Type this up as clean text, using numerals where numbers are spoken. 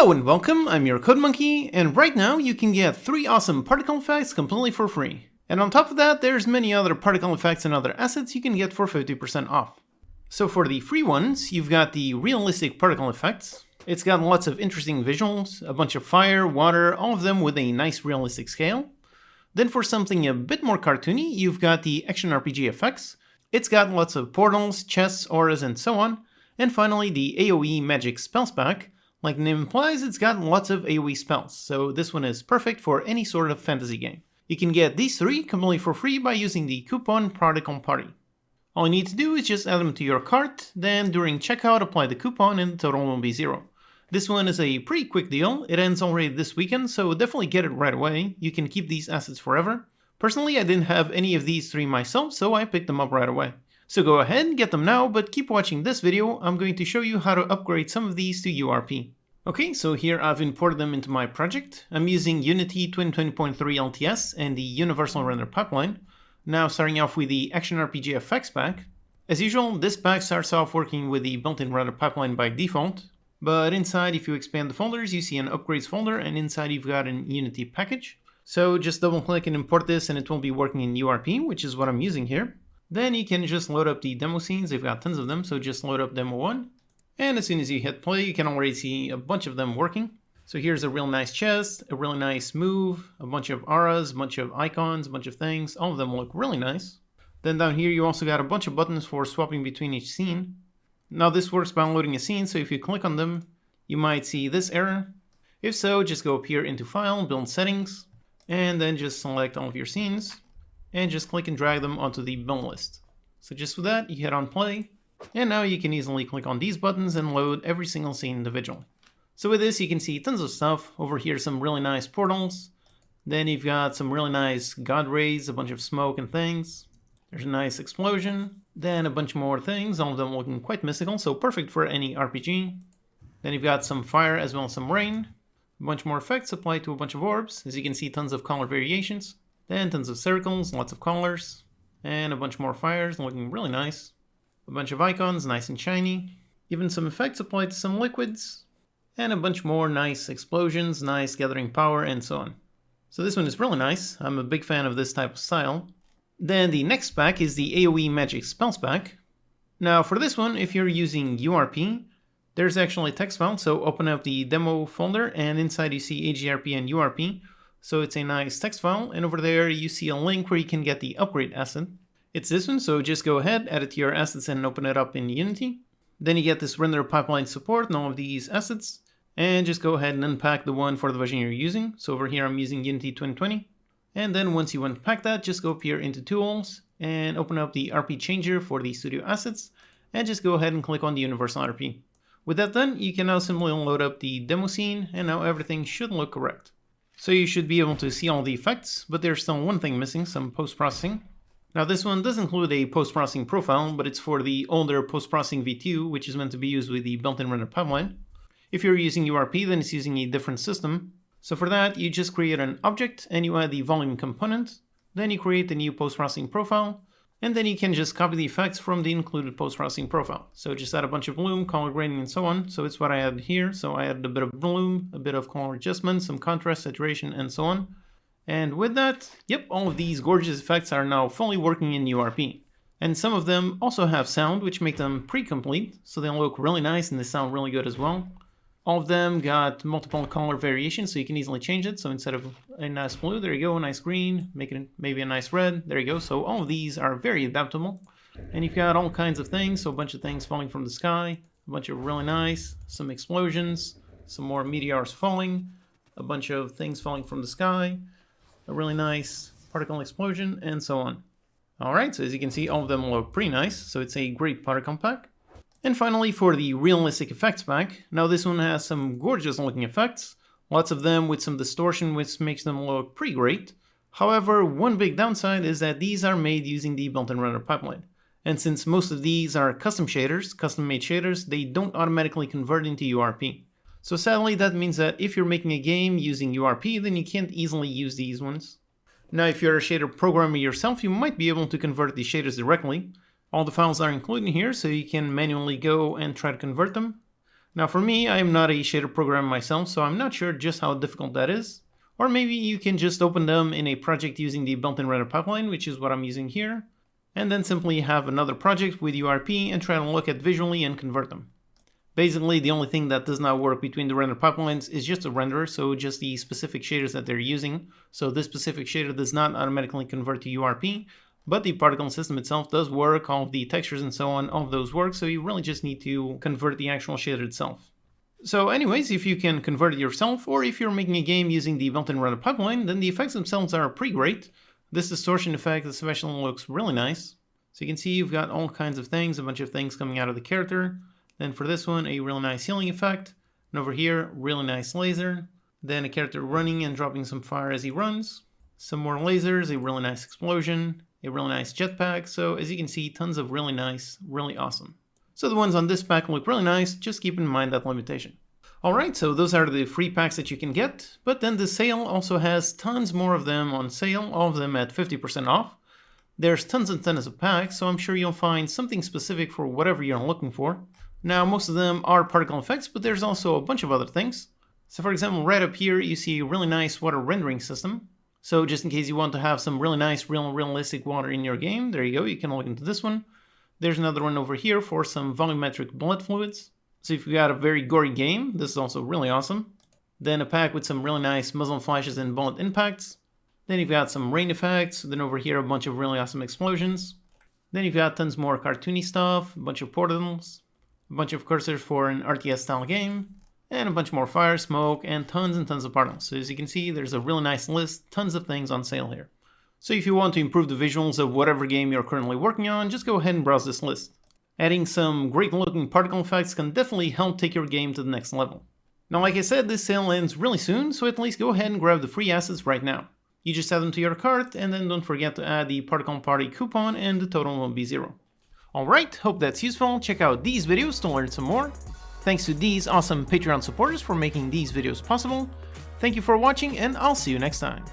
Hello and welcome, I'm your CodeMonkey, and right now you can get 3 awesome particle effects completely for free. And on top of that, there's many other particle effects and other assets you can get for 50% off. So for the free ones, you've got the realistic particle effects. It's got lots of interesting visuals, a bunch of fire, water, all of them with a nice realistic scale. Then for something a bit more cartoony, you've got the action RPG effects. It's got lots of portals, chests, auras, and so on. And finally, the AoE magic spells pack. Like the name implies, it's got lots of AoE spells, so this one is perfect for any sort of fantasy game. You can get these 3 completely for free by using the coupon ParticleParty. All you need to do is just add them to your cart, then during checkout apply the coupon and the total will be 0. This one is a pretty quick deal, it ends already this weekend, so definitely get it right away. You can keep these assets forever. Personally, I didn't have any of these 3 myself, so I picked them up right away. So go ahead and get them now, but keep watching this video, I'm going to show you how to upgrade some of these to URP. Okay, so here I've imported them into my project. I'm using Unity 2020.3 LTS and the Universal Render Pipeline. Now starting off with the Action RPG Effects pack. As usual, this pack starts off working with the built-in render pipeline by default, but inside if you expand the folders you see an upgrades folder and inside you've got an Unity package. So just double click and import this and it will be working in URP, which is what I'm using here. Then you can just load up the demo scenes, they've got tons of them, so just load up demo 1. And as soon as you hit play, you can already see a bunch of them working. So here's a real nice chest, a really nice move, a bunch of auras, a bunch of icons, a bunch of things. All of them look really nice. Then down here you also got a bunch of buttons for swapping between each scene. Now this works by loading a scene, so if you click on them, you might see this error. If so, just go up here into File, Build Settings, and then just select all of your scenes, and just click and drag them onto the build list. So just with that, you hit on play. And now you can easily click on these buttons and load every single scene individually. So with this you can see tons of stuff. Over here some really nice portals. Then you've got some really nice god rays, a bunch of smoke and things. There's a nice explosion. Then a bunch more things, all of them looking quite mystical, so perfect for any RPG. Then you've got some fire as well as some rain. A bunch more effects applied to a bunch of orbs. As you can see, tons of color variations. Then tons of circles, lots of colors. And a bunch more fires looking really nice. A bunch of icons, nice and shiny. Even some effects applied to some liquids. And a bunch more nice explosions, nice gathering power, and so on. So this one is really nice. I'm a big fan of this type of style. Then the next pack is the AoE Magic Spells pack. Now for this one, if you're using URP, there's actually a text file. So open up the demo folder and inside you see AGRP and URP. So it's a nice text file. And over there you see a link where you can get the upgrade asset. It's this one, so just go ahead, add it to your assets and open it up in Unity. Then you get this render pipeline support and all of these assets. And just go ahead and unpack the one for the version you're using. So over here I'm using Unity 2020. And then once you unpack that, just go up here into Tools and open up the RP Changer for the studio assets. And just go ahead and click on the Universal RP. With that done, you can now simply load up the demo scene and now everything should look correct. So you should be able to see all the effects, but there's still one thing missing, some post-processing. Now this one does include a post-processing profile, but it's for the older post-processing V2, which is meant to be used with the built-in render pipeline. If you're using URP, then it's using a different system. So for that, you just create an object and you add the volume component. Then you create the new post-processing profile, and then you can just copy the effects from the included post-processing profile. So just add a bunch of bloom, color grading, and so on. So it's what I added here. So I added a bit of bloom, a bit of color adjustment, some contrast, saturation, and so on. And with that, yep, all of these gorgeous effects are now fully working in URP. And some of them also have sound, which make them pre-complete, so they look really nice and they sound really good as well. All of them got multiple color variations, so you can easily change it. So instead of a nice blue, there you go, a nice green, make it maybe a nice red, there you go. So all of these are very adaptable. And you've got all kinds of things, so a bunch of things falling from the sky, a bunch of really nice, some explosions, some more meteors falling, a bunch of things falling from the sky, a really nice particle explosion, and so on. Alright, so as you can see, all of them look pretty nice, so it's a great particle pack. And finally, for the realistic effects pack, now this one has some gorgeous looking effects, lots of them with some distortion which makes them look pretty great. However, one big downside is that these are made using the built-in render pipeline. And since most of these are custom shaders, custom made shaders, they don't automatically convert into URP. So sadly, that means that if you're making a game using URP, then you can't easily use these ones. Now, if you're a shader programmer yourself, you might be able to convert the shaders directly. All the files are included here, so you can manually go and try to convert them. Now for me, I am not a shader programmer myself, so I'm not sure just how difficult that is. Or maybe you can just open them in a project using the built-in render pipeline, which is what I'm using here, and then simply have another project with URP and try to look at visually and convert them. Basically, the only thing that does not work between the render pipelines is just the renderer, so just the specific shaders that they're using. So this specific shader does not automatically convert to URP, but the particle system itself does work, all of the textures and so on, all of those work, so you really just need to convert the actual shader itself. So anyways, if you can convert it yourself, or if you're making a game using the built-in render pipeline, then the effects themselves are pretty great. This distortion effect especially looks really nice. So you can see you've got all kinds of things, a bunch of things coming out of the character. Then for this one, a really nice healing effect. And over here, really nice laser. Then a character running and dropping some fire as he runs. Some more lasers, a really nice explosion, a really nice jetpack. So as you can see, tons of really nice, really awesome. So the ones on this pack look really nice, just keep in mind that limitation. Alright, so those are the free packs that you can get, but then the sale also has tons more of them on sale, all of them at 50% off. There's tons and tons of packs, so I'm sure you'll find something specific for whatever you're looking for. Now, most of them are particle effects, but there's also a bunch of other things. So for example, right up here, you see a really nice water rendering system. So just in case you want to have some really nice, realistic water in your game, there you go, you can look into this one. There's another one over here for some volumetric blood fluids. So if you got a very gory game, this is also really awesome. Then a pack with some really nice muzzle flashes and bullet impacts. Then you've got some rain effects. Then over here, a bunch of really awesome explosions. Then you've got tons more cartoony stuff, a bunch of portals, a bunch of cursors for an RTS style game, and a bunch more fire, smoke, and tons of particles. So as you can see, there's a really nice list, tons of things on sale here. So if you want to improve the visuals of whatever game you're currently working on, just go ahead and browse this list. Adding some great looking particle effects can definitely help take your game to the next level. Now like I said, this sale ends really soon, so at least go ahead and grab the free assets right now. You just add them to your cart, and then don't forget to add the Particle Party coupon, and the total will be 0. Alright, hope that's useful. Check out these videos to learn some more. Thanks to these awesome Patreon supporters for making these videos possible. Thank you for watching, and I'll see you next time.